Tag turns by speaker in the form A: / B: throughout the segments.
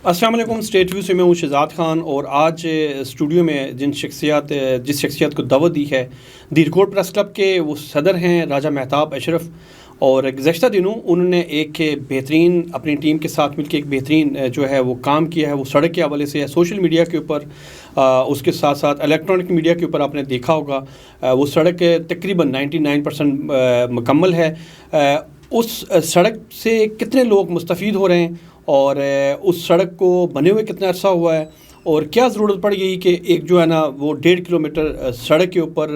A: السلام علیکم. State view سے میں ہوں شہزاد خان, اور آج اسٹوڈیو میں جس شخصیت کو دعوت دی ہے دی ریکارڈ پریس کلب کے وہ صدر ہیں راجہ مہتاب اشرف. اور گزشتہ دنوں انہوں نے ایک بہترین اپنی ٹیم کے ساتھ مل کے ایک بہترین جو ہے وہ کام کیا ہے. وہ سڑک کے حوالے سے ہے, سوشل میڈیا کے اوپر, اس کے ساتھ ساتھ الیکٹرانک میڈیا کے اوپر آپ نے دیکھا ہوگا. وہ سڑک تقریباً 99% مکمل ہے. اس سڑک سے کتنے لوگ مستفید ہو رہے ہیں اور اس سڑک کو بنے ہوئے کتنا عرصہ ہوا ہے, اور کیا ضرورت پڑ گئی کہ ایک جو ہے نا وہ 1.5 کلومیٹر سڑک کے اوپر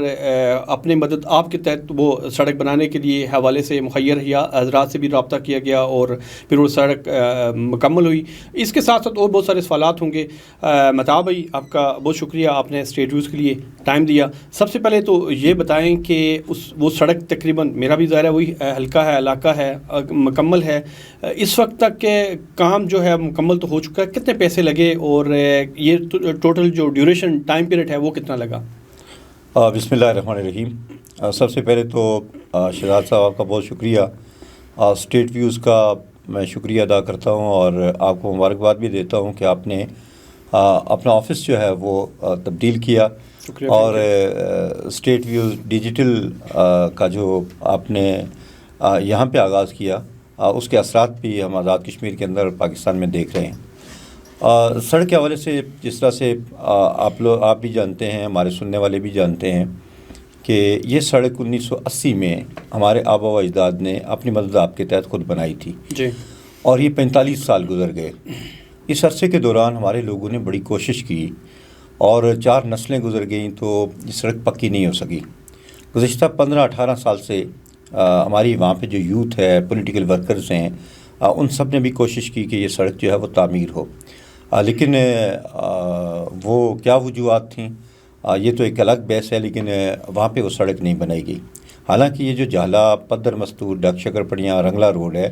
A: اپنے مدد آپ کے تحت وہ سڑک بنانے کے لیے حوالے سے مخیر حضرات سے بھی رابطہ کیا گیا اور پھر وہ سڑک مکمل ہوئی. اس کے ساتھ ساتھ اور بہت سارے سوالات ہوں گے. مہتاب بھائی, آپ کا بہت شکریہ, آپ نے اسٹیٹ ویوز کے لیے ٹائم دیا. سب سے پہلے تو یہ بتائیں کہ وہ سڑک تقریباً میرا بھی ظاہر ہے وہی حلقہ ہے, علاقہ ہے, مکمل ہے. اس وقت تک کے کام جو ہے مکمل تو ہو چکا ہے, کتنے پیسے لگے اور یہ ٹوٹل جو ڈیوریشن ٹائم پیریڈ ہے وہ کتنا لگا؟
B: بسم اللہ الرحمن الرحیم. سب سے پہلے تو شہزاد صاحب آپ کا بہت شکریہ. اسٹیٹ ویوز کا میں شکریہ ادا کرتا ہوں اور آپ کو مبارکباد بھی دیتا ہوں کہ آپ نے اپنا آفس جو ہے وہ تبدیل کیا اور اسٹیٹ ویوز ڈیجیٹل کا جو آپ نے یہاں پہ آغاز کیا اس کے اثرات بھی ہم آزاد کشمیر کے اندر پاکستان میں دیکھ رہے ہیں. سڑک کے حوالے سے جس طرح سے آپ بھی جانتے ہیں, ہمارے سننے والے بھی جانتے ہیں کہ یہ سڑک 1980 میں ہمارے آبا و اجداد نے اپنی مدد آپ کے تحت خود بنائی تھی
A: جی,
B: اور یہ 45 سال گزر گئے. اس عرصے کے دوران ہمارے لوگوں نے بڑی کوشش کی اور 4 نسلیں گزر گئیں تو یہ سڑک پکی نہیں ہو سکی. گزشتہ 15-18 سال سے ہماری وہاں پہ جو یوتھ ہے, پولیٹیکل ورکرز ہیں, ان سب نے بھی کوشش کی کہ یہ سڑک جو ہے وہ تعمیر ہو, لیکن وہ کیا وجوہات تھیں یہ تو ایک الگ بحث ہے, لیکن وہاں پہ وہ سڑک نہیں بنائی گئی. حالانکہ یہ جو جہلا, پدر مستور, ڈک شکر پڑیاں, رنگلا روڈ ہے,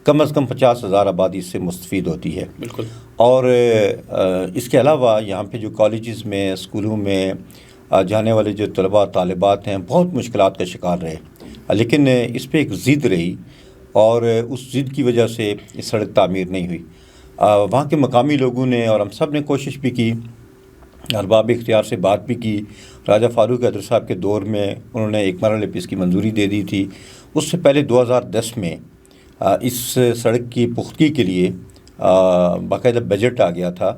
B: کم از کم 50,000 آبادی سے مستفید ہوتی ہے.
A: بالکل. اور
B: اس کے علاوہ یہاں پہ جو کالجز میں, اسکولوں میں جانے والے جو طلباء طالبات ہیں بہت مشکلات کا شکار رہے, لیکن اس پہ ایک ضد رہی اور اس ضد کی وجہ سے یہ سڑک تعمیر نہیں ہوئی. وہاں کے مقامی لوگوں نے اور ہم سب نے کوشش بھی کی, ارباب اختیار سے بات بھی کی. راجہ فاروق حیدر صاحب کے دور میں انہوں نے ایک مرحلے پہ اس کی منظوری دے دی تھی. اس سے پہلے 2010 میں اس سڑک کی پختگی کے لیے باقاعدہ بجٹ آ گیا تھا,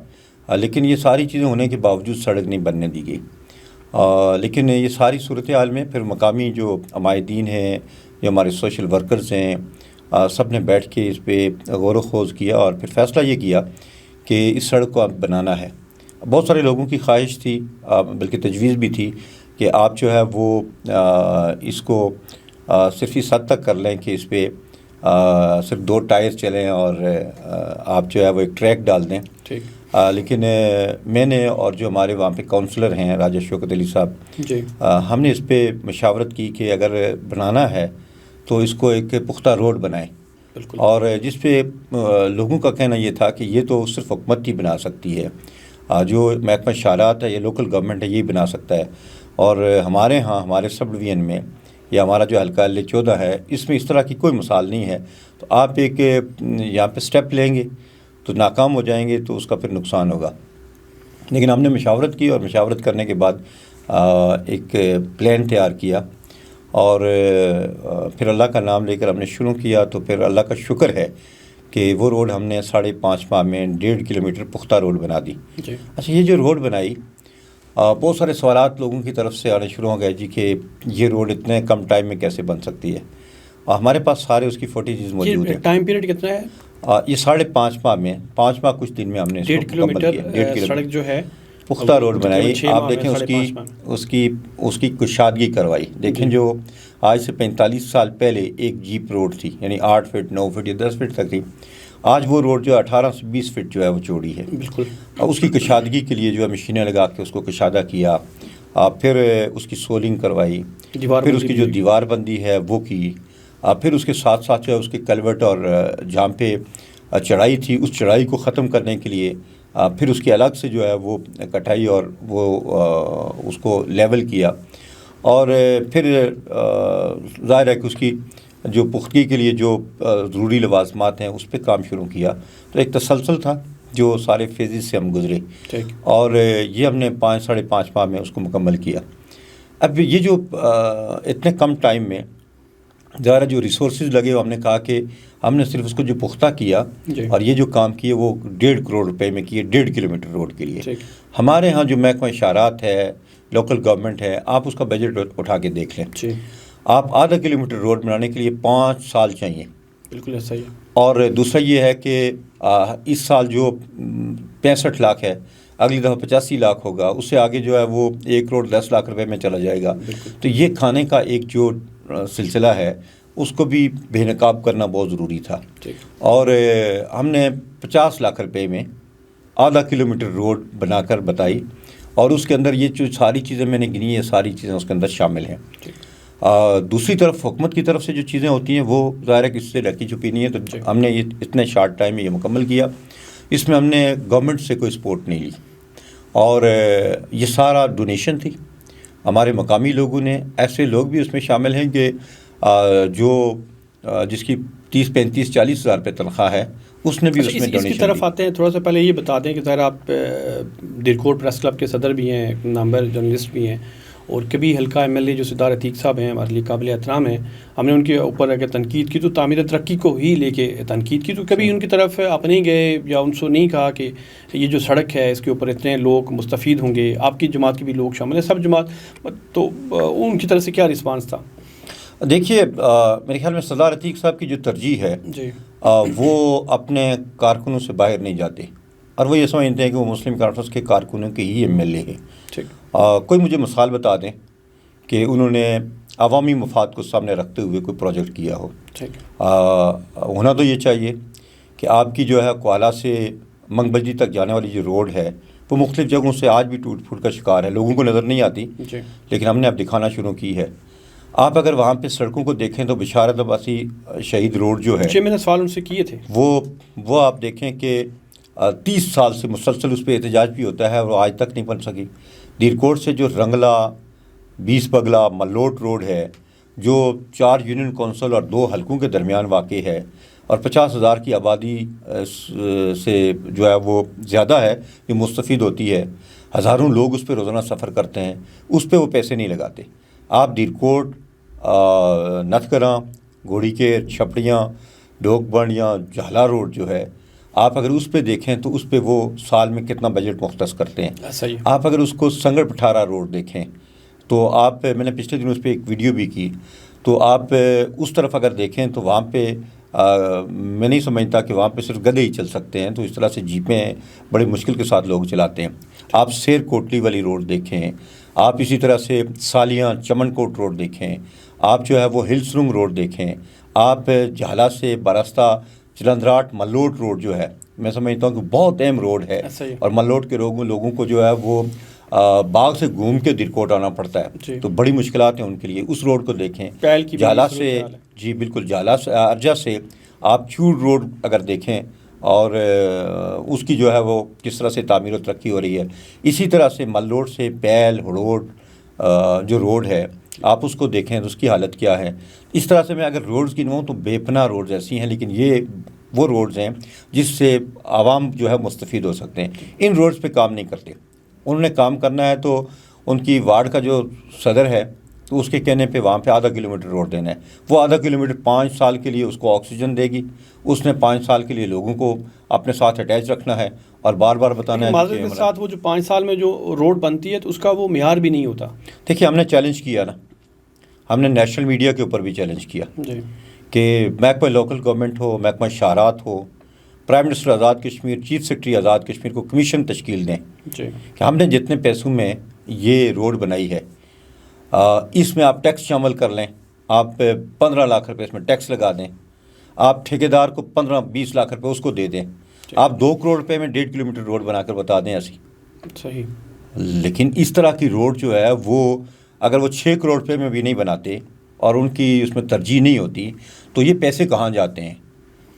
B: لیکن یہ ساری چیزیں ہونے کے باوجود سڑک نہیں بننے دی گئی. لیکن یہ ساری صورتحال میں پھر مقامی جو عمائدین ہیں, جو ہمارے سوشل ورکرز ہیں, سب نے بیٹھ کے اس پہ غور و خوض کیا اور پھر فیصلہ یہ کیا کہ اس سڑک کو اب بنانا ہے. بہت سارے لوگوں کی خواہش تھی, بلکہ تجویز بھی تھی کہ آپ جو ہے وہ اس کو صرف اس حد تک کر لیں کہ اس پہ صرف 2 ٹائر چلیں اور آپ جو ہے وہ ایک ٹریک ڈال دیں.
A: ٹھیک.
B: لیکن میں نے اور جو ہمارے وہاں پہ کونسلر ہیں راجہ شوکت علی صاحب
A: جی,
B: ہم نے اس پہ مشاورت کی کہ اگر بنانا ہے تو اس کو ایک پختہ روڈ بنائیں.
A: بالکل.
B: اور جس پہ لوگوں کا کہنا یہ تھا کہ یہ تو صرف حکومت ہی بنا سکتی ہے, جو محکمہ شاہراہت ہے یا لوکل گورنمنٹ ہے یہی بنا سکتا ہے, اور ہمارے ہاں ہمارے سب ڈویژن میں یا ہمارا جو حلقہ L14 ہے اس میں اس طرح کی کوئی مثال نہیں ہے. تو آپ ایک یہاں پہ سٹیپ لیں گے تو ناکام ہو جائیں گے تو اس کا پھر نقصان ہوگا. لیکن ہم نے مشاورت کی اور مشاورت کرنے کے بعد ایک پلان تیار کیا اور پھر اللہ کا نام لے کر ہم نے شروع کیا. تو پھر اللہ کا شکر ہے کہ وہ روڈ ہم نے 5.5 ماہ میں 1.5 کلومیٹر پختہ روڈ بنا دی.
A: جی.
B: اچھا, یہ جو روڈ بنائی بہت سارے سوالات لوگوں کی طرف سے آنے شروع ہو گئے جی کہ یہ روڈ اتنے کم ٹائم میں کیسے بن سکتی ہے. ہمارے پاس سارے اس کی فوٹیجز موجود ہیں.
A: ٹائم پیریڈ کتنا ہے؟
B: یہ 5.5 ماہ میں 5 ماہ کچھ دن میں ہم نے
A: 1.5 کلومیٹر سڑک جو ہے
B: پختہ روڈ بنائی. آپ دیکھیں اس کی کشادگی کروائی. دیکھیں جو آج سے 45 سال پہلے ایک جیپ روڈ تھی, یعنی 8 فٹ 9 فٹ یا 10 فٹ تک تھی, آج وہ روڈ جو 18 سے 20 فٹ جو ہے وہ چوڑی ہے.
A: بالکل.
B: اس کی کشادگی کے لیے جو ہے مشینیں لگا کے اس کو کشادہ کیا, پھر اس کی سولنگ کروائی, پھر اس کی جو دیوار بندی ہے وہ کی, پھر اس کے ساتھ ساتھ جو ہے اس کے کلورٹ اور جہاں پہ چڑھائی تھی اس چڑھائی کو ختم کرنے کے لیے پھر اس کی الگ سے جو ہے وہ کٹائی اور وہ اس کو لیول کیا. اور پھر ظاہر ہے کہ اس کی جو پختگی کے لیے جو ضروری لوازمات ہیں اس پہ کام شروع کیا. تو ایک تسلسل تھا جو سارے فیزز سے ہم گزرے اور یہ ہم نے 5-5.5 ماہ میں اس کو مکمل کیا. اب یہ جو اتنے کم ٹائم میں ظاہر جو ریسورسز لگے ہم نے کہا کہ ہم نے صرف اس کو جو پختہ کیا اور یہ جو کام کیے وہ 1.5 کروڑ روپے میں کیے 1.5 کلومیٹر روڈ کے لیے. ہمارے ہاں جو محکمہ اشارات ہے، لوکل گورنمنٹ ہے، آپ اس کا بجٹ اٹھا کے دیکھ لیں، آپ آدھا کلومیٹر روڈ بنانے کے لیے 5 سال چاہیے. بالکل ایسا ہی ہے. اور دوسرا یہ ہے کہ اس سال جو 65 لاکھ ہے، اگلی دفعہ 85 لاکھ ہوگا، اس سے آگے جو ہے وہ 1 کروڑ 10 لاکھ روپے میں چلا جائے گا. تو یہ کھانے کا ایک جو سلسلہ ہے اس کو بھی بے نقاب کرنا بہت ضروری تھا. اور ہم نے 50 لاکھ روپے میں آدھا کلومیٹر روڈ بنا کر بتائی، اور اس کے اندر یہ جو ساری چیزیں میں نے گنی، یہ ساری چیزیں اس کے اندر شامل ہیں. دوسری طرف حکومت کی طرف سے جو چیزیں ہوتی ہیں وہ ظاہر ہے کہ اس سے ڈھکی چھپی نہیں ہے. تو ہم نے یہ اتنے شارٹ ٹائم میں یہ مکمل کیا. اس میں ہم نے گورنمنٹ سے کوئی سپورٹ نہیں لی، اور یہ سارا ڈونیشن تھی ہمارے مقامی لوگوں نے. ایسے لوگ بھی اس میں شامل ہیں کہ جو جس کی 30-35-40 ہزار روپے تنخواہ ہے، اس نے بھی اس میں ڈونیشن. اس کی طرف
A: آتے ہیں، تھوڑا سا پہلے یہ بتا دیں کہ ظاہر آپ دیرکوٹ پریس کلب کے صدر بھی ہیں، نامور جرنلسٹ بھی ہیں، اور کبھی حلقہ ایم ایل اے جو سردار عتیق صاحب ہیں ہمارے لیے قابل احترام ہیں. ہم نے ان کے اوپر اگر تنقید کی تو تعمیر ترقی کو ہی لے کے تنقید کی، تو کبھی ان کی طرف آپ نہیں گئے یا ان سے نہیں کہا کہ یہ جو سڑک ہے اس کے اوپر اتنے لوگ مستفید ہوں گے، آپ کی جماعت کے بھی لوگ شامل ہیں، سب جماعت، تو ان کی طرف سے کیا رسپانس تھا؟
B: دیکھیے میرے خیال میں سردار عتیق صاحب کی جو ترجیح ہے وہ اپنے کارکنوں سے باہر نہیں جاتے، اور وہ یہ سمجھتے ہیں کہ وہ مسلم کانفرنس کے کارکنوں کے ہی ایم ایل اے ہیں. کوئی مجھے مثال بتا دیں کہ انہوں نے عوامی مفاد کو سامنے رکھتے ہوئے کوئی پروجیکٹ کیا ہو. ہونا تو یہ چاہیے کہ آپ کی جو ہے کوالہ سے منگ بجری تک جانے والی جو روڈ ہے وہ مختلف جگہوں سے آج بھی ٹوٹ پھوٹ کا شکار ہے، لوگوں کو نظر نہیں آتی، لیکن ہم نے اب دکھانا شروع کی ہے. آپ اگر وہاں پہ سڑکوں کو دیکھیں تو بشارت عباسی شہید روڈ جو ہے،
A: میں نے سوال ان سے کیے تھے،
B: وہ آپ دیکھیں کہ 30 سال سے مسلسل اس پہ احتجاج بھی ہوتا ہے اور آج تک نہیں بن سکی. دیرکوٹ سے جو رنگلا 20 بگلا ملوٹ روڈ ہے، جو 4 یونین کونسل اور 2 حلقوں کے درمیان واقع ہے، اور 50,000 کی آبادی سے جو ہے وہ زیادہ ہے یہ مستفید ہوتی ہے، ہزاروں لوگ اس پہ روزانہ سفر کرتے ہیں، اس پہ وہ پیسے نہیں لگاتے. آپ دیرکوٹ، نتھگراں، گھوڑی کے چھپڑیاں، ڈوک بنڈ یا جھالا روڈ جو ہے، آپ اگر اس پہ دیکھیں تو اس پہ وہ سال میں کتنا بجٹ مختص کرتے ہیں. آپ اگر اس کو سنگر پٹھارا روڈ دیکھیں تو آپ، میں نے پچھلے دنوں اس پہ ایک ویڈیو بھی کی، تو آپ اس طرف اگر دیکھیں تو وہاں پہ میں نہیں سمجھتا کہ وہاں پہ صرف گدھے ہی چل سکتے ہیں، تو اس طرح سے جیپیں بڑی مشکل کے ساتھ لوگ چلاتے ہیں. آپ سیر کوٹلی والی روڈ دیکھیں، آپ اسی طرح سے سالیاں چمن کوٹ روڈ دیکھیں، آپ جو ہے وہ ہلس رنگ روڈ دیکھیں، آپ جھالا سے براستہ چلندراٹ ملوٹ روڈ جو ہے، میں سمجھتا ہوں کہ بہت اہم روڈ ہے، اور ملوٹ کے لوگوں کو جو ہے وہ باغ سے گھوم کے دیرکوٹ آنا پڑتا ہے، تو بڑی مشکلات ہیں ان کے لیے. اس روڈ کو دیکھیں. جھالا سے، جی بالکل، جھالا سے ارجا سے آپ چوڑ روڈ اگر دیکھیں اور اس کی جو ہے وہ کس طرح سے تعمیر و ترقی ہو رہی ہے. اسی طرح سے ملوٹ سے بیل ہڑوڑ جو روڈ ہے آپ اس کو دیکھیں تو اس کی حالت کیا ہے. اس طرح سے میں اگر روڈز گنواؤں تو بے پناہ روڈز ایسی ہیں، لیکن یہ وہ روڈز ہیں جس سے عوام جو ہے مستفید ہو سکتے ہیں. ان روڈز پہ کام نہیں کرتے. انہوں نے کام کرنا ہے تو ان کی وارڈ کا جو صدر ہے تو اس کے کہنے پہ وہاں پہ آدھا کلومیٹر روڈ دینا ہے. وہ آدھا کلومیٹر 5 سال کے لیے اس کو آکسیجن دے گی، اس نے 5 سال کے لیے لوگوں کو اپنے ساتھ اٹیچ رکھنا ہے اور بار بار بتانا ہے.
A: معذرت کے ساتھ وہ جو 5 سال میں جو روڈ بنتی ہے تو اس کا وہ معیار بھی نہیں ہوتا.
B: دیکھیے ہم نے چیلنج کیا نا، ہم نے نیشنل میڈیا کے اوپر بھی چیلنج کیا کہ محکمہ لوکل گورنمنٹ ہو، محکمہ اشارات ہو، prime minister Azad Kashmir, chief secretary Azad Kashmir کو کمیشن تشکیل دیں کہ ہم نے جتنے پیسوں میں یہ روڈ بنائی ہے اس میں آپ ٹیکس شامل کر لیں، آپ 15 لاکھ روپے اس میں ٹیکس لگا دیں، آپ ٹھیکیدار کو 15-20 لاکھ روپے اس کو دے دیں، آپ 2 کروڑ روپے میں 1.5 کلومیٹر روڈ بنا کر بتا دیں ایسی.
A: صحیح.
B: لیکن اس طرح کی روڈ جو ہے وہ اگر وہ 6 کروڑ روپے میں بھی نہیں بناتے اور ان کی اس میں ترجیح نہیں ہوتی تو یہ پیسے کہاں جاتے ہیں.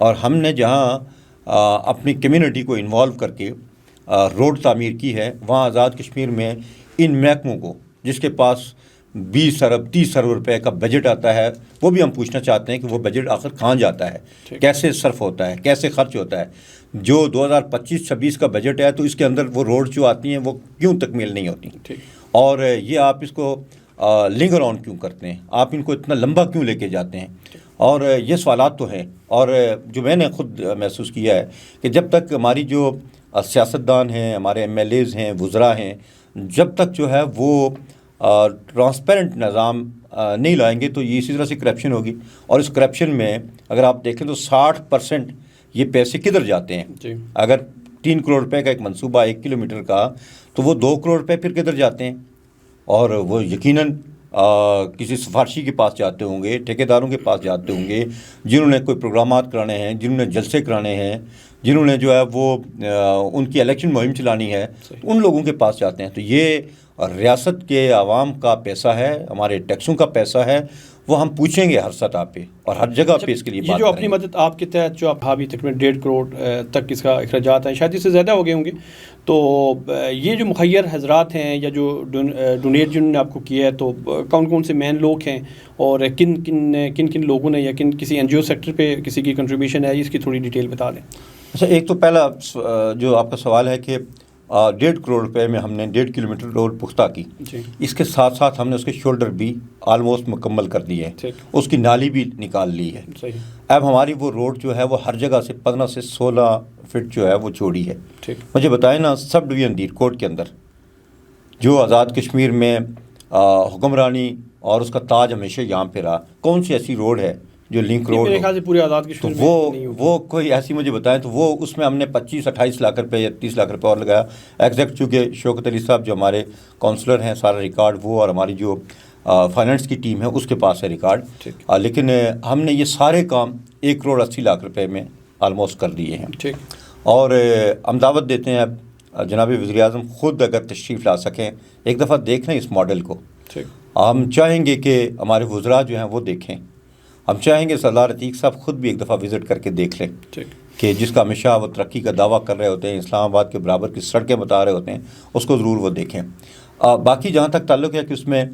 B: اور ہم نے جہاں اپنی کمیونٹی کو انوالو کر کے روڈ تعمیر کی ہے، وہاں آزاد کشمیر میں ان محکموں کو جس کے پاس 20 ارب 30 ارب روپے کا بجٹ آتا ہے، وہ بھی ہم پوچھنا چاہتے ہیں کہ وہ بجٹ آخر کہاں جاتا ہے، کیسے صرف ہوتا ہے، کیسے خرچ ہوتا ہے. جو 2025-26 کا بجٹ ہے تو اس کے اندر وہ روڈ جو آتی ہیں وہ کیوں تکمیل نہیں ہوتی، اور یہ آپ اس کو لنگر آن کیوں کرتے ہیں، آپ ان کو اتنا لمبا کیوں لے کے جاتے ہیں، اور یہ سوالات تو ہیں۔ اور جو میں نے خود محسوس کیا ہے کہ جب تک ہماری جو سیاستدان ہیں، ہمارے ایم ایل ایز ہیں، وزراء ہیں، جب تک جو ہے وہ ٹرانسپیرنٹ نظام نہیں لائیں گے تو یہ اسی طرح سے کرپشن ہوگی، اور اس کرپشن میں اگر آپ دیکھیں تو 60% یہ پیسے کدھر جاتے ہیں۔ اگر 3 کروڑ روپے کا ایک منصوبہ 1 کلومیٹر کا، تو وہ 2 کروڑ روپے پھر کدھر جاتے ہیں، اور وہ یقیناً کسی سفارشی کے پاس جاتے ہوں گے، ٹھیکیداروں کے پاس جاتے ہوں گے، جنہوں نے کوئی پروگرامات کرانے ہیں، جنہوں نے جلسے کرانے ہیں، جنہوں نے جو ہے وہ ان کی الیکشن مہم چلانی ہے، ان لوگوں کے پاس جاتے ہیں۔ تو یہ ریاست کے عوام کا پیسہ ہے، ہمارے ٹیکسوں کا پیسہ ہے، وہ ہم پوچھیں گے ہر سطح پہ اور ہر جگہ پہ اس کے لیے بات
A: یہ جو
B: کریں
A: اپنی
B: گے۔
A: مدد آپ کے تحت جو آپ ابھی تقریباً 1.5 کروڑ تک اس کا اخراجات ہیں، شاید اس سے زیادہ ہو گئے ہوں گے، تو یہ جو مخیر حضرات ہیں یا جو ڈونیٹ جنہوں نے آپ کو کیا ہے، تو کون کون سے مین لوگ ہیں، اور کن کن لوگوں نے یا کسی این جی او سیکٹر پہ کسی کی کنٹریبیوشن ہے، اس کی تھوڑی ڈیٹیل بتا دیں۔
B: اچھا، ایک تو پہلا جو آپ کا سوال ہے کہ 1.5 کروڑ روپے میں ہم نے 1.5 کلومیٹر روڈ پختہ کی، اس کے ساتھ ساتھ ہم نے اس کے شولڈر بھی آلموسٹ مکمل کر دی ہے، اس کی نالی بھی نکال لی ہے۔ اب ہماری وہ روڈ جو ہے وہ ہر جگہ سے 15 سے 16 فٹ جو ہے وہ چوڑی ہے۔ مجھے بتائیں نا، سب ڈویژن دیرکوٹ کے اندر جو آزاد کشمیر میں حکمرانی اور اس کا تاج ہمیشہ یہاں پہ رہا، کون سی ایسی روڈ ہے جو لنک روڈ
A: میرے خیال سے پورے آزاد
B: تو
A: کشمیر میں
B: وہ کوئی ایسی مجھے بتائیں تو وہ اس میں ہم نے 25-28 لاکھ روپے یا 30 لاکھ روپے اور لگایا ایگزیکٹ، چونکہ شوکت علی صاحب جو ہمارے کونسلر ہیں، سارا ریکارڈ وہ اور ہماری جو فائنانس کی ٹیم ہے اس کے پاس ہے ریکارڈ، لیکن ہم نے یہ سارے کام 1 کروڑ 80 لاکھ روپے میں آلموسٹ کر دیے ہیں۔ اور ہم دعوت دیتے ہیں اب جناب وزیر اعظم خود اگر تشریف لا سکیں، ایک دفعہ دیکھ لیں اس ماڈل کو۔ ہم چاہیں گے کہ ہمارے وزراء جو ہیں وہ دیکھیں، ہم چاہیں گے سردار عتیق صاحب خود بھی ایک دفعہ وزٹ کر کے دیکھ لیں کہ جس کا ہمیشہ وہ ترقی کا دعویٰ کر رہے ہوتے ہیں، اسلام آباد کے برابر کی سڑکیں بتا رہے ہوتے ہیں، اس کو ضرور وہ دیکھیں۔ باقی جہاں تک تعلق ہے کہ اس میں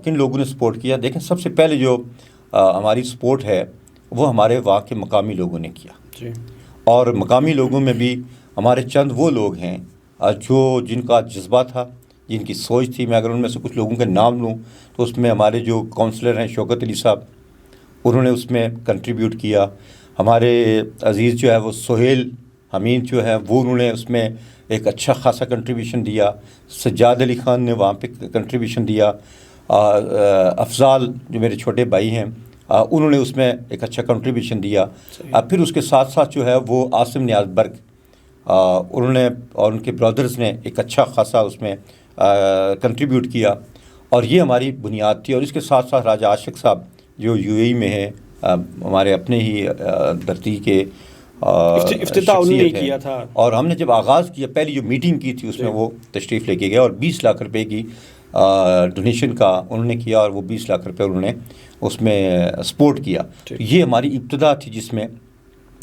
B: کن لوگوں نے سپورٹ کیا، دیکھیں سب سے پہلے جو ہماری سپورٹ ہے وہ ہمارے وہاں کے مقامی لوگوں نے کیا، اور مقامی لوگوں میں بھی ہمارے چند وہ لوگ ہیں جن کا جذبہ تھا، جن کی سوچ تھی۔ میں اگر ان میں سے کچھ لوگوں کے نام لوں تو اس میں ہمارے جو کونسلر ہیں شوکت علی صاحب، انہوں نے اس میں کنٹریبیوٹ کیا۔ ہمارے عزیز جو ہے وہ سہیل حمید جو ہے وہ انہوں نے اس میں ایک اچھا خاصا کنٹریبیوشن دیا۔ سجاد علی خان نے وہاں پہ کنٹریبیوشن دیا۔ افضال جو میرے چھوٹے بھائی ہیں، انہوں نے اس میں ایک اچھا کنٹریبیوشن دیا۔ پھر اس کے ساتھ ساتھ جو ہے وہ عاصم نیاز برگ، انہوں نے اور ان کے برادرز نے ایک اچھا خاصا اس میں کنٹریبیوٹ کیا، اور یہ ہماری بنیاد تھی۔ اور اس کے ساتھ ساتھ راجہ عاشق صاحب جو یو اے ای میں ہے، ہمارے اپنے ہی دھرتی کے
A: افتتاح انہوں نے کیا تھا،
B: اور ہم نے جب آغاز کیا، پہلی جو میٹنگ کی تھی اس میں وہ تشریف لے کے گئے، اور 20 لاکھ روپے کی ڈونیشن کا انہوں نے کیا، اور وہ 20 لاکھ روپے انہوں نے اس میں سپورٹ کیا۔ یہ ہماری ابتدا تھی جس میں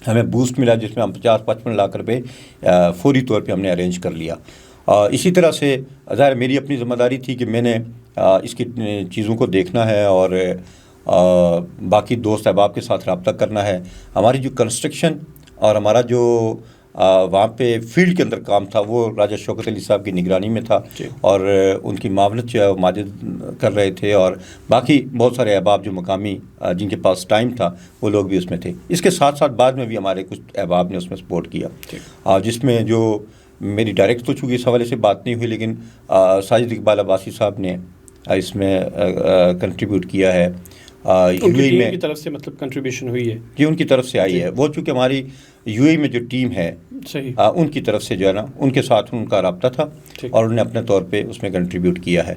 B: ہمیں بوسٹ ملا، جس میں ہم 50-55 لاکھ روپے فوری طور پہ ہم نے ارینج کر لیا۔ اسی طرح سے ظاہر میری اپنی ذمہ داری تھی کہ میں نے اس کی چیزوں کو دیکھنا ہے اور باقی دوست احباب کے ساتھ رابطہ کرنا ہے۔ ہماری جو کنسٹرکشن اور ہمارا جو وہاں پہ فیلڈ کے اندر کام تھا وہ راجہ شوکت علی صاحب کی نگرانی میں تھا، اور ان کی معاونت جو ہے وہ ماجد کر رہے تھے، اور باقی بہت سارے احباب جو مقامی جن کے پاس ٹائم تھا وہ لوگ بھی اس میں تھے۔ اس کے ساتھ ساتھ بعد میں بھی ہمارے کچھ احباب نے اس میں سپورٹ کیا، جس میں جو میری ڈائریکٹ تو چونکہ اس حوالے سے بات نہیں ہوئی، لیکن ساجد اقبال عباسی صاحب نے اس میں کنٹریبیوٹ کیا ہے۔
A: ان کی طرف سے مطلب کنٹریبیوشن ہوئی ہے
B: کہ ان کی طرف سے آئی ہے، وہ چونکہ ہماری یو اے میں جو ٹیم ہے ان کی طرف سے جو ہے نا ان کے ساتھ ان کا رابطہ تھا، اور انہوں نے اپنے طور پہ اس میں کنٹریبیوٹ کیا ہے۔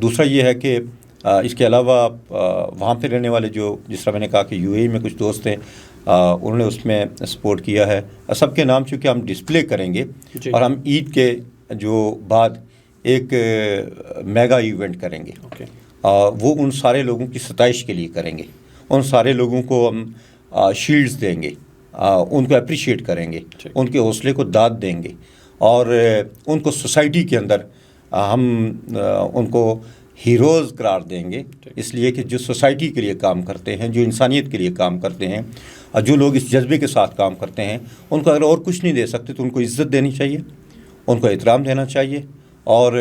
B: دوسرا یہ ہے کہ اس کے علاوہ وہاں پہ رہنے والے جو جس طرح میں نے کہا کہ یو اے میں کچھ دوست ہیں، انہوں نے اس میں سپورٹ کیا ہے۔ سب کے نام چونکہ ہم ڈسپلے کریں گے، اور ہم عید کے جو بعد ایک میگا ایونٹ کریں گے، وہ ان سارے لوگوں کی ستائش کے لیے کریں گے، ان سارے لوگوں کو ہم شیلڈز دیں گے، ان کو اپریشیٹ کریں گے، ان کے حوصلے کو داد دیں گے، اور ان کو سوسائٹی کے اندر ہم ان کو ہیروز قرار دیں گے، اس لیے کہ جو سوسائٹی کے لیے کام کرتے ہیں، جو انسانیت کے لیے کام کرتے ہیں، جو لوگ اس جذبے کے ساتھ کام کرتے ہیں ان کو اگر اور کچھ نہیں دے سکتے تو ان کو عزت دینی چاہیے، ان کو احترام دینا چاہیے، اور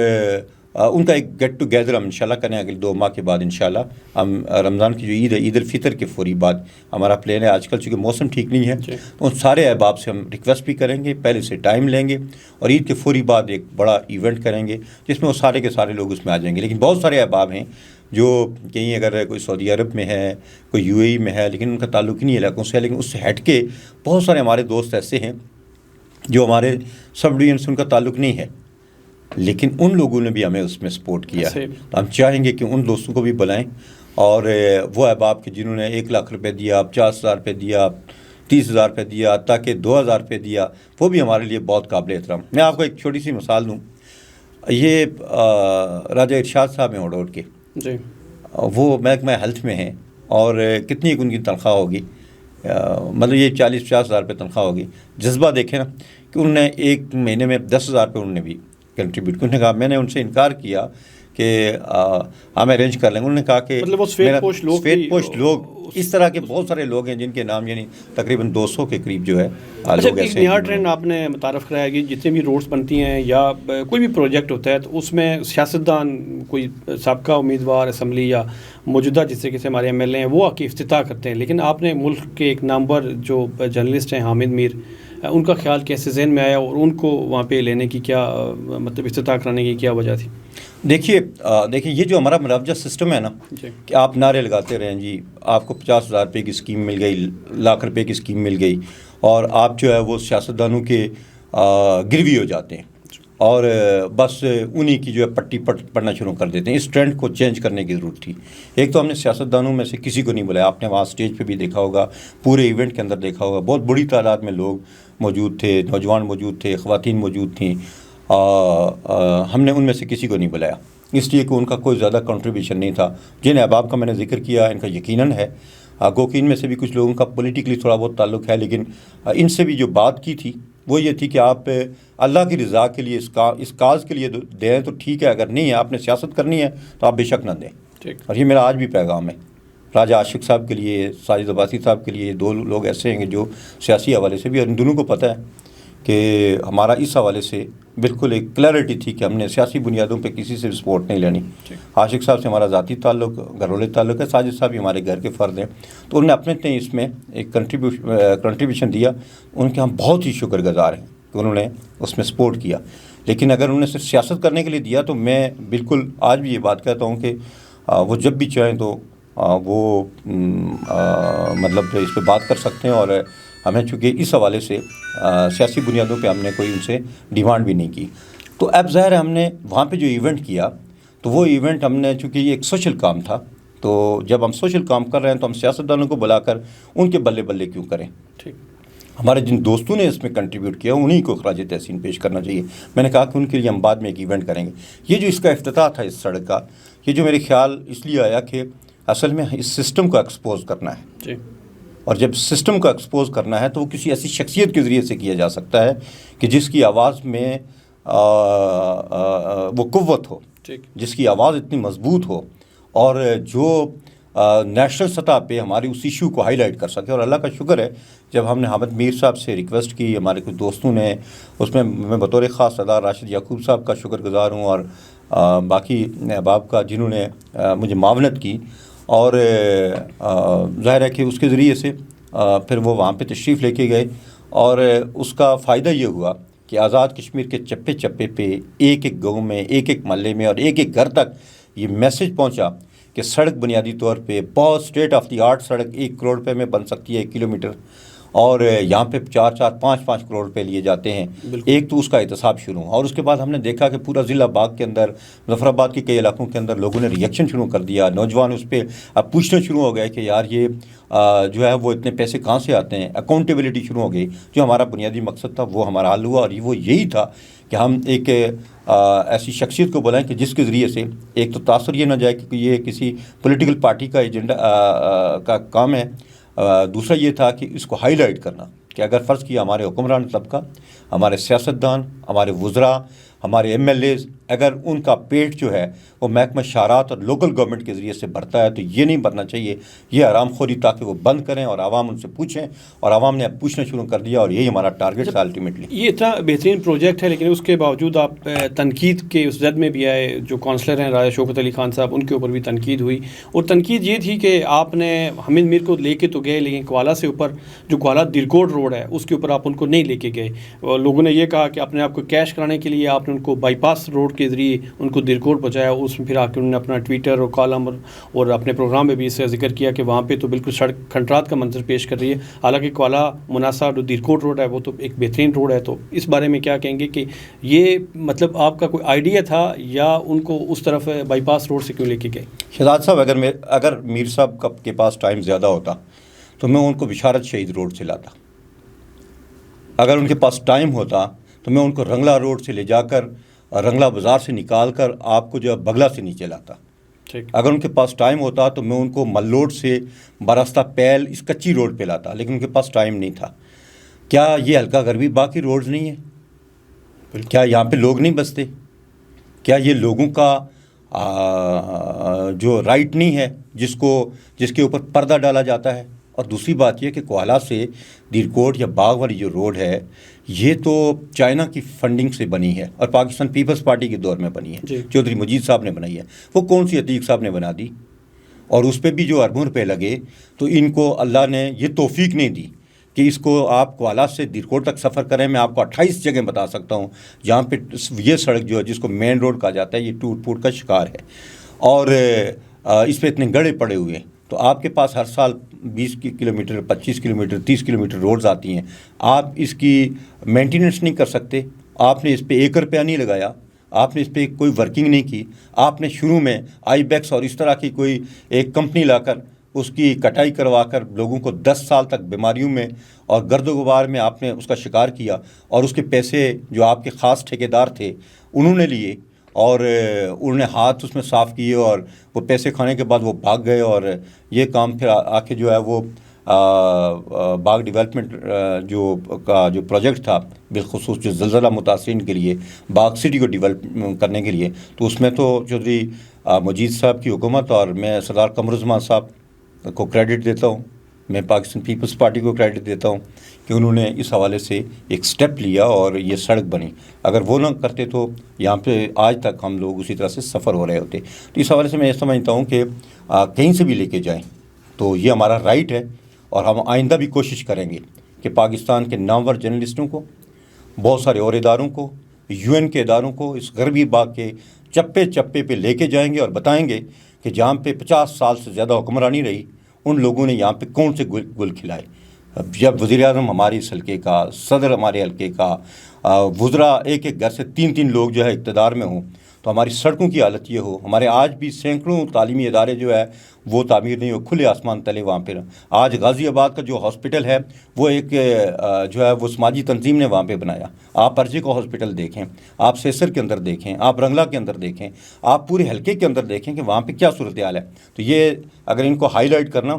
B: ان کا ایک گیٹ ٹوگیدر ہم انشاءاللہ کریں اگلے 2 ماہ کے بعد انشاءاللہ. ہم رمضان کی جو عید ہے، عید الفطر کے فوری بعد ہمارا پلان ہے. آج کل چونکہ موسم ٹھیک نہیں ہے تو ان سارے احباب سے ہم ریکویسٹ بھی کریں گے، پہلے سے ٹائم لیں گے اور عید کے فوری بعد ایک بڑا ایونٹ کریں گے جس میں وہ سارے کے سارے لوگ اس میں آ جائیں گے. لیکن بہت سارے احباب ہیں جو کہیں اگر کوئی سعودی عرب میں ہے، کوئی UAE میں ہے، لیکن ان کا تعلق نہیں علاقوں سے ہے، لیکن اس سے ہٹ کے بہت سارے ہمارے دوست ایسے ہیں جو ہمارے سب ڈویژن سے ان کا تعلق نہیں ہے، لیکن ان لوگوں نے بھی ہمیں اس میں سپورٹ کیا ہے. ہم چاہیں گے کہ ان دوستوں کو بھی بلائیں، اور وہ احباب کہ جنہوں نے 1 لاکھ روپے دیا، 50,000 روپے دیا، 30,000 روپے دیا، تاکہ 2,000 روپے دیا، وہ بھی ہمارے لیے بہت قابل احترام. میں آپ کو ایک چھوٹی سی مثال دوں. یہ راجہ ارشاد صاحب ہیں اوڈ کے،
A: جی،
B: وہ محکمہ ہیلتھ میں ہیں، اور کتنی ان کی تنخواہ ہوگی، مطلب یہ 40-50,000 روپے تنخواہ ہوگی. جذبہ دیکھیں نا کہ انہوں نے ایک مہینے میں 10,000 روپے انہوں نے بھی کنٹریبیوٹ کیا. انہوں نے کہا، میں نے ان سے انکار کیا کہ ہم ارینج کر لیں گے. انہوں نے کہا کہ
A: مطلب وہ سفید پوش
B: لوگ اس طرح کے بہت سارے لوگ ہیں جن کے نام یعنی تقریباً 200 کے قریب جو ہے لوگ
A: ایک نیا ٹرینڈ آپ نے متعارف کرایا کہ جتنے بھی روڈز بنتی ہیں یا کوئی بھی پروجیکٹ ہوتا ہے تو اس میں سیاستدان، کوئی سابقہ امیدوار اسمبلی یا موجودہ جس طریقے سے ہمارے MLA ہیں، وہ آ کے افتتاح کرتے ہیں. لیکن آپ نے ملک کے ایک نامور جو جرنلسٹ ہیں حامد میر، ان کا خیال کیسے ذہن میں آیا اور ان کو وہاں پہ لینے کی کیا مطلب افتتاح کرانے کی کیا وجہ تھی؟
B: دیکھیے یہ جو ہمارا مروجہ سسٹم ہے نا، کہ آپ نعرے لگاتے رہیں، جی آپ کو 50,000 روپے کی اسکیم مل گئی، 1,00,000 روپے کی اسکیم مل گئی، اور آپ جو ہے وہ سیاستدانوں کے گروی ہو جاتے ہیں اور بس انہی کی جو ہے پٹی پڑھنا شروع کر دیتے ہیں. اس ٹرینڈ کو چینج کرنے کی ضرورت تھی. ایک تو ہم نے سیاستدانوں میں سے کسی کو نہیں بلایا. آپ نے وہاں اسٹیج پہ بھی دیکھا ہوگا، پورے ایونٹ کے اندر دیکھا ہوگا، بہت بڑی تعداد میں لوگ موجود تھے، نوجوان موجود تھے، خواتین موجود تھیں. ہم نے ان میں سے کسی کو نہیں بلایا اس لیے کہ ان کا کوئی زیادہ کنٹریبیوشن نہیں تھا. جن احباب کا میں نے ذکر کیا ان کا یقیناً ہے، گو کہ ان میں سے بھی کچھ لوگوں کا پولیٹیکلی تھوڑا بہت تعلق ہے، لیکن ان سے بھی جو بات کی تھی وہ یہ تھی کہ آپ اللہ کی رضا کے لیے اس کاز کے لیے دیں تو ٹھیک ہے، اگر نہیں ہے آپ نے سیاست کرنی ہے تو آپ بے شک نہ دیں. اور یہ میرا آج بھی پیغام ہے راجہ عاشق صاحب کے لیے، ساجد عباسی صاحب کے لیے. 2 لوگ ایسے ہیں کہ جو سیاسی حوالے سے بھی، اور ان دونوں کو پتہ ہے کہ ہمارا اس حوالے سے بالکل ایک کلیئرٹی تھی کہ ہم نے سیاسی بنیادوں پہ کسی سے بھی سپورٹ نہیں لینی. عاشق صاحب سے ہمارا ذاتی تعلق، گھرولے تعلق ہے. ساجد صاحب بھی ہمارے گھر کے فرد ہیں، تو انہوں نے اپنے اس میں ایک کنٹریبیوشن دیا. ان کے ہم بہت ہی شکر گزار ہیں کہ انہوں نے اس میں سپورٹ کیا. لیکن اگر انہوں نے صرف سیاست کرنے کے لیے دیا تو میں بالکل آج بھی یہ بات کہتا ہوں کہ وہ جب بھی چاہیں تو وہ مطلب اس پہ بات کر سکتے ہیں. اور ہمیں چونکہ اس حوالے سے سیاسی بنیادوں پہ ہم نے کوئی ان سے ڈیمانڈ بھی نہیں کی. تو اب ظاہر ہے ہم نے وہاں پہ جو ایونٹ کیا تو وہ ایونٹ ہم نے، چونکہ یہ ایک سوشل کام تھا، تو جب ہم سوشل کام کر رہے ہیں تو ہم سیاستدانوں کو بلا کر ان کے بلے بلے کیوں کریں. ہمارے جن دوستوں نے اس میں کنٹریبیوٹ کیا انہی کو خراج تحسین پیش کرنا چاہیے. میں نے کہا کہ ان کے لیے ہم بعد میں ایک ایونٹ کریں گے. یہ جو اس کا افتتاح تھا اس سڑک کا، یہ جو میرے خیال اس لیے آیا کہ اصل میں اس سسٹم کو ایکسپوز کرنا ہے. اور جب سسٹم کو ایکسپوز کرنا ہے تو وہ کسی ایسی شخصیت کے ذریعے سے کیا جا سکتا ہے کہ جس کی آواز میں وہ قوت ہو، جس کی آواز اتنی مضبوط ہو، اور جو نیشنل سطح پہ ہماری اس ایشو کو ہائی لائٹ کر سکے. اور اللہ کا شکر ہے جب ہم نے حامد میر صاحب سے ریکویسٹ کی، ہمارے کچھ دوستوں نے اس میں بطور خاص صدر راشد یعقوب صاحب کا شکر گزار ہوں، اور باقی احباب کا جنہوں نے مجھے معاونت کی. اور ظاہر ہے کہ اس کے ذریعے سے پھر وہ وہاں پہ تشریف لے کے گئے، اور اس کا فائدہ یہ ہوا کہ آزاد کشمیر کے چپے چپے پہ، ایک ایک گاؤں میں، ایک ایک محلے میں اور ایک ایک گھر تک یہ میسج پہنچا کہ سڑک بنیادی طور پہ بہت اسٹیٹ آف دی آرٹ سڑک 1 کروڑ روپے میں بن سکتی ہے 1 کلومیٹر، اور یہاں پہ 4-4 5-5 کروڑ روپے لیے جاتے ہیں. ایک تو اس کا احتساب شروع ہوا، اور اس کے بعد ہم نے دیکھا کہ پورا ضلع باغ کے اندر، مظفر آباد کے کئی علاقوں کے اندر لوگوں نے ریئیکشن شروع کر دیا. نوجوان اس پہ اب پوچھنا شروع ہو گئے کہ یار یہ جو ہے وہ اتنے پیسے کہاں سے آتے ہیں. اکاؤنٹیبلٹی شروع ہو گئی. جو ہمارا بنیادی مقصد تھا وہ ہمارا حل ہوا، اور وہ یہی تھا کہ ہم ایک ایسی شخصیت کو بلائیں کہ جس کے ذریعے سے ایک تو تاثر یہ نہ جائے کہ یہ کسی پولیٹیکل پارٹی کا ایجنڈا کا کام ہے. دوسرا یہ تھا کہ اس کو ہائی لائٹ کرنا کہ اگر فرض کیا ہمارے حکمران طبقہ ہمارے سیاستدان، ہمارے وزراء، ہمارے ایم ایل ایز، اگر ان کا پیٹ جو ہے وہ محکمہ شہرات اور لوکل گورنمنٹ کے ذریعے سے بھرتا ہے تو یہ نہیں بھرنا چاہیے، یہ حرام خوری تاکہ وہ بند کریں اور عوام ان سے پوچھیں، اور عوام نے اب پوچھنا شروع کر دیا، اور یہی ہمارا ٹارگیٹ ہے الٹیمیٹلی۔
A: یہ اتنا بہترین پروجیکٹ ہے لیکن اس کے باوجود آپ تنقید کے اس زد میں بھی آئے، جو کونسلر ہیں راجہ شوکت علی خان صاحب، ان کے اوپر بھی تنقید ہوئی، اور تنقید یہ تھی کہ آپ نے حامد میر کو لے کے تو گئے لیکن کوالا سے اوپر جو کوالا دیرکوٹ روڈ ہے اس کے اوپر آپ ان کو نہیں لے کے گئے، اور لوگوں نے یہ کہا کہ اپنے آپ کو کیش کرانے کے لیے آپ نے ان کو بائی پاس روڈ کے ذریعے ان کو دیرکوٹ پہنچایا۔ اس میں پھر آ کے انہوں نے اپنا ٹویٹر اور کالم اور اپنے پروگرام میں بھی اس کا ذکر کیا کہ وہاں پہ تو بالکل سڑک کھنڈرات کا منظر پیش کر رہی ہے، حالانکہ کوالا مناسا جو دیرکوٹ روڈ ہے وہ تو ایک بہترین روڈ ہے۔ تو اس بارے میں کیا کہیں گے کہ یہ مطلب آپ کا کوئی آئیڈیا تھا یا ان کو اس طرف بائی پاس روڈ سے کیوں لے کے گئے؟
B: شہزاد صاحب، اگر میر صاحب کے پاس ٹائم زیادہ ہوتا تو میں ان کو بشارت شہید روڈ سے لاتا، اگر ان کے پاس ٹائم ہوتا تو میں ان کو رنگلا روڈ سے لے جا کر رنگلا بازار سے نکال کر آپ کو جو ہے بگلا سے نیچے لاتا، اگر ان کے پاس ٹائم ہوتا تو میں ان کو ملوڈ سے براستہ پیل اس کچی روڈ پہ لاتا، لیکن ان کے پاس ٹائم نہیں تھا۔ کیا یہ حلقہ غربی باقی روڈز نہیں ہیں؟ کیا یہاں پہ لوگ نہیں بستے؟ کیا یہ لوگوں کا جو رائٹ نہیں ہے جس کے اوپر پردہ ڈالا جاتا ہے؟ اور دوسری بات یہ کہ کوالا سے دیرکوٹ یا باغ والی جو روڈ ہے یہ تو چائنا کی فنڈنگ سے بنی ہے اور پاکستان پیپلز پارٹی کے دور میں بنی ہے، چودھری مجید صاحب نے بنائی ہے، وہ کون سی عتیق صاحب نے بنا دی، اور اس پہ بھی جو اربوں روپے لگے، تو ان کو اللہ نے یہ توفیق نہیں دی کہ اس کو آپ کوالا سے دیرکوٹ تک سفر کریں۔ میں آپ کو 28 جگہ بتا سکتا ہوں جہاں پہ یہ سڑک جو ہے جس کو مین روڈ کہا جاتا ہے یہ ٹوٹ پھوٹ کا شکار ہے، اور اس پہ اتنے گڑھے پڑے ہوئے ہیں۔ تو آپ کے پاس ہر سال 20 کلومیٹر، 25 کلومیٹر، 30 کلومیٹر روڈز آتی ہیں، آپ اس کی مینٹیننس نہیں کر سکتے، آپ نے اس پہ 1 روپیہ نہیں لگایا، آپ نے اس پہ کوئی ورکنگ نہیں کی، آپ نے شروع میں آئی بیکس اور اس طرح کی کوئی ایک کمپنی لا کر اس کی کٹائی کروا کر لوگوں کو 10 سال تک بیماریوں میں اور گرد و غبار میں آپ نے اس کا شکار کیا، اور اس کے پیسے جو آپ کے خاص ٹھیکیدار تھے انہوں نے لیے، اور انہوں نے ہاتھ اس میں صاف کیے، اور وہ پیسے کھانے کے بعد وہ بھاگ گئے، اور یہ کام پھر آ کے جو ہے وہ باغ ڈیولپمنٹ جو پروجیکٹ تھا بالخصوص جو زلزلہ متاثرین کے لیے باغ سٹی کو ڈیولپ کرنے کے لیے، تو اس میں تو چودھری مجید صاحب کی حکومت اور میں سردار قمرالزمان صاحب کو کریڈٹ دیتا ہوں، میں پاکستان پیپلز پارٹی کو کریڈٹ دیتا ہوں کہ انہوں نے اس حوالے سے ایک سٹیپ لیا اور یہ سڑک بنی۔ اگر وہ نہ کرتے تو یہاں پہ آج تک ہم لوگ اسی طرح سے سفر ہو رہے ہوتے۔ تو اس حوالے سے میں یہ سمجھتا ہوں کہ کہیں سے بھی لے کے جائیں تو یہ ہمارا رائٹ ہے، اور ہم آئندہ بھی کوشش کریں گے کہ پاکستان کے نامور جرنلسٹوں کو، بہت سارے اور اداروں کو، UN کے اداروں کو اس غربی باغ کے چپے چپے پہ لے کے جائیں گے اور بتائیں گے کہ جہاں پہ 50 سال سے زیادہ حکمرانی رہی ان لوگوں نے یہاں پہ کون سے گل کھلائے۔ جب وزیر اعظم ہماری اس حلقے کا، صدر ہمارے حلقے کا، وزراء ایک ایک گھر سے 3 لوگ جو ہے اقتدار میں ہوں، تو ہماری سڑکوں کی حالت یہ ہو، ہمارے آج بھی سینکڑوں تعلیمی ادارے جو ہے وہ تعمیر نہیں ہو، کھلے آسمان تلے وہاں پہ۔ آج غازی آباد کا جو ہاسپٹل ہے وہ ایک جو ہے وہ سماجی تنظیم نے وہاں پہ بنایا۔ آپ ارجے کو ہاسپٹل دیکھیں، آپ سیسر کے اندر دیکھیں، آپ رنگلا کے اندر دیکھیں، آپ پورے حلقے کے اندر دیکھیں کہ وہاں پہ کیا صورتحال ہے۔ تو یہ اگر ان کو ہائی لائٹ کرنا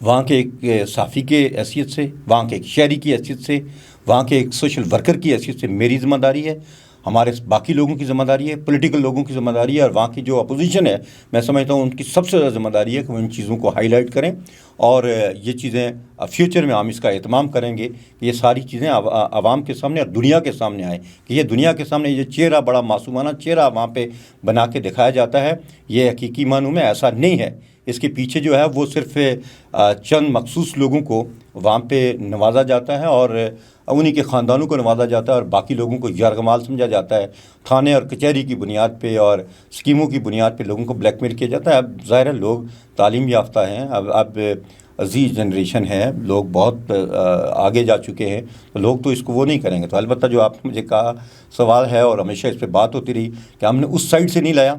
B: وہاں کے ایک صحافی کے حیثیت سے، وہاں کے ایک شہری کی حیثیت سے، وہاں کے ایک سوشل ورکر کی حیثیت سے میری ذمہ داری ہے، ہمارے باقی لوگوں کی ذمہ داری ہے، پولیٹیکل لوگوں کی ذمہ داری ہے، اور وہاں کی جو اپوزیشن ہے میں سمجھتا ہوں ان کی سب سے زیادہ ذمہ داری ہے کہ وہ ان چیزوں کو ہائی لائٹ کریں، اور یہ چیزیں فیوچر میں ہم اس کا اہتمام کریں گے کہ یہ ساری چیزیں عوام کے سامنے اور دنیا کے سامنے آئیں، کہ یہ دنیا کے سامنے یہ چہرہ بڑا معصومانہ چہرہ وہاں پہ بنا کے دکھایا جاتا ہے، یہ حقیقی معنوں میں ایسا نہیں ہے۔ اس کے پیچھے جو ہے وہ صرف چند مخصوص لوگوں کو وہاں پہ نوازا جاتا ہے اور انہی کے خاندانوں کو نوازا جاتا ہے، اور باقی لوگوں کو یرغمال سمجھا جاتا ہے، تھانے اور کچہری کی بنیاد پہ اور اسکیموں کی بنیاد پہ لوگوں کو بلیک میل کیا جاتا ہے۔ اب ظاہر ہے لوگ تعلیم یافتہ ہیں، اب عزیز جنریشن ہے، لوگ بہت آگے جا چکے ہیں، تو لوگ تو اس کو وہ نہیں کریں گے۔ تو البتہ جو آپ نے مجھے کہا سوال ہے اور ہمیشہ اس پہ بات ہوتی رہی کہ ہم نے اس سائڈ سے نہیں لایا،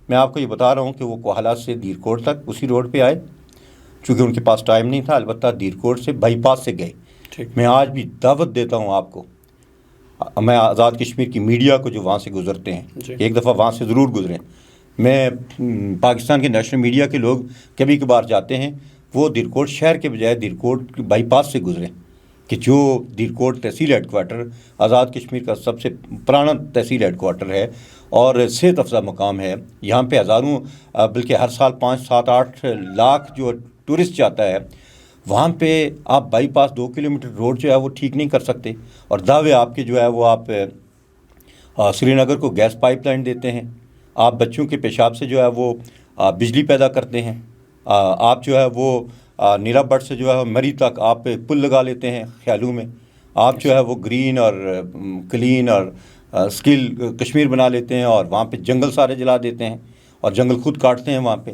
B: میں آپ کو یہ بتا رہا ہوں کہ وہ کوہلا سے دیرکوٹ تک اسی روڈ پہ آئے، چونکہ ان کے پاس ٹائم نہیں تھا، البتہ دیرکوٹ سے بائی پاس سے گئے۔ میں آج بھی دعوت دیتا ہوں آپ کو، میں آزاد کشمیر کی میڈیا کو جو وہاں سے گزرتے ہیں ایک دفعہ وہاں سے ضرور گزریں۔ میں پاکستان کے نیشنل میڈیا کے لوگ کبھی کبھار جاتے ہیں، وہ دیرکوٹ شہر کے بجائے دیرکوٹ بائی پاس سے گزریں، کہ جو دیرکوٹ تحصیل ہیڈ کوارٹر آزاد کشمیر کا سب سے پرانا تحصیل ہیڈ کوارٹر ہے اور صحت افزا مقام ہے. یہاں پہ ہزاروں بلکہ ہر سال 5, 7, 8 لاکھ جو ٹورسٹ جاتا ہے. وہاں پہ آپ بائی پاس 2 کلومیٹر روڈ جو ہے وہ ٹھیک نہیں کر سکتے, اور دعوے آپ کے جو ہے وہ آپ سری نگر کو گیس پائپ لائن دیتے ہیں, آپ بچوں کے پیشاب سے جو ہے وہ بجلی پیدا کرتے ہیں, آپ جو ہے وہ نیرا بٹ سے جو ہے مری تک آپ پل لگا لیتے ہیں خیالوں میں, آپ جو ہے وہ گرین اور کلین اور اسکل کشمیر بنا لیتے ہیں, اور وہاں پہ جنگل سارے جلا دیتے ہیں اور جنگل خود کاٹتے ہیں وہاں پہ.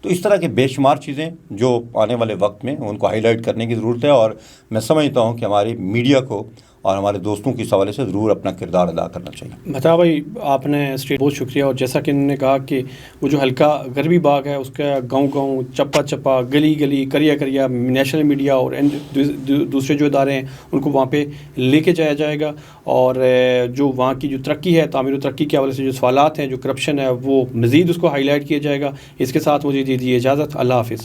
B: تو اس طرح کے بے شمار چیزیں جو آنے والے وقت میں ان کو ہائی لائٹ کرنے کی ضرورت ہے, اور میں سمجھتا ہوں کہ ہماری میڈیا کو اور ہمارے دوستوں کی اس حوالے سے ضرور اپنا کردار ادا کرنا چاہیے.
A: مہتاب بھائی آپ نے اسٹیٹ بہت شکریہ, اور جیسا کہ انہوں نے کہا کہ وہ جو حلقہ غربی باغ ہے اس کا گاؤں گاؤں, چپا چپا, گلی گلی, کریا کریا نیشنل میڈیا اور دوسرے جو ادارے ہیں ان کو وہاں پہ لے کے جایا جائے گا, اور جو وہاں کی جو ترقی ہے, تعمیر و ترقی کے حوالے سے جو سوالات ہیں, جو کرپشن ہے, وہ مزید اس کو ہائی لائٹ کیا جائے گا. اس کے ساتھ مجھے دیجیے اجازت. اللہ حافظ.